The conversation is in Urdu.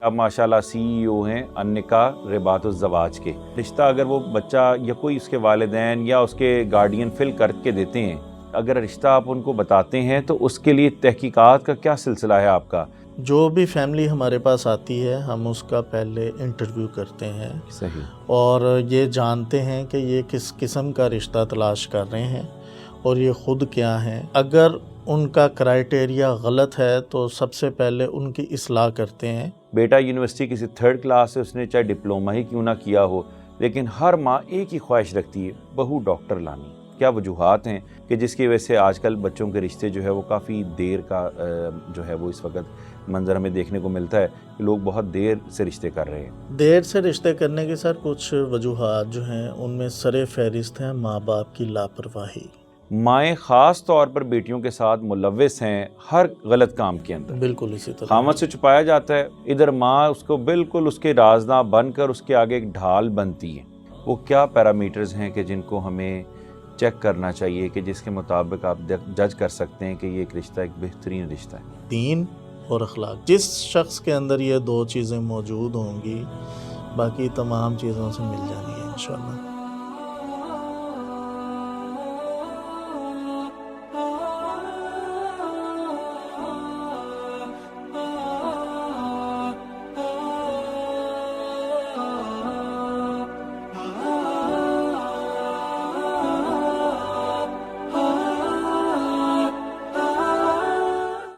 اب ماشاءاللہ CEO ہیں النکاح رباط الزواج کے. رشتہ اگر وہ بچہ یا کوئی اس کے والدین یا اس کے گارڈین فل کر کے دیتے ہیں، اگر رشتہ آپ ان کو بتاتے ہیں تو اس کے لیے تحقیقات کا کیا سلسلہ ہے آپ کا؟ جو بھی فیملی ہمارے پاس آتی ہے ہم اس کا پہلے انٹرویو کرتے ہیں صحیح. اور یہ جانتے ہیں کہ یہ کس قسم کا رشتہ تلاش کر رہے ہیں اور یہ خود کیا ہیں. اگر ان کا کرائٹیریا غلط ہے تو سب سے پہلے ان کی اصلاح کرتے ہیں. بیٹا یونیورسٹی کسی 3rd کلاس سے اس نے چاہے ڈپلومہ ہی کیوں نہ کیا ہو، لیکن ہر ماں ایک ہی خواہش رکھتی ہے، بہو ڈاکٹر لانی. کیا وجوہات ہیں کہ جس کی وجہ سے آج کل بچوں کے رشتے جو ہے وہ کافی دیر کا جو ہے وہ اس وقت منظر ہمیں دیکھنے کو ملتا ہے کہ لوگ بہت دیر سے رشتے کر رہے ہیں؟ دیر سے رشتے کرنے کے سر کچھ وجوہات جو ہیں ان میں سر فہرست ہیں ماں باپ کی لاپرواہی. مائیں خاص طور پر بیٹیوں کے ساتھ ملوث ہیں ہر غلط کام کے اندر. بالکل اسی طرح خامد سے چھپایا جاتا ہے، ادھر ماں اس کو بالکل اس کے رازداں بن کر اس کے آگے ایک ڈھال بنتی ہے. وہ کیا پیرامیٹرز ہیں کہ جن کو ہمیں چیک کرنا چاہیے کہ جس کے مطابق آپ جج کر سکتے ہیں کہ یہ ایک رشتہ ایک بہترین رشتہ ہے؟ دین اور اخلاق. جس شخص کے اندر یہ 2 چیزیں موجود ہوں گی باقی تمام چیزوں سے مل جانی ہے انشاءاللہ.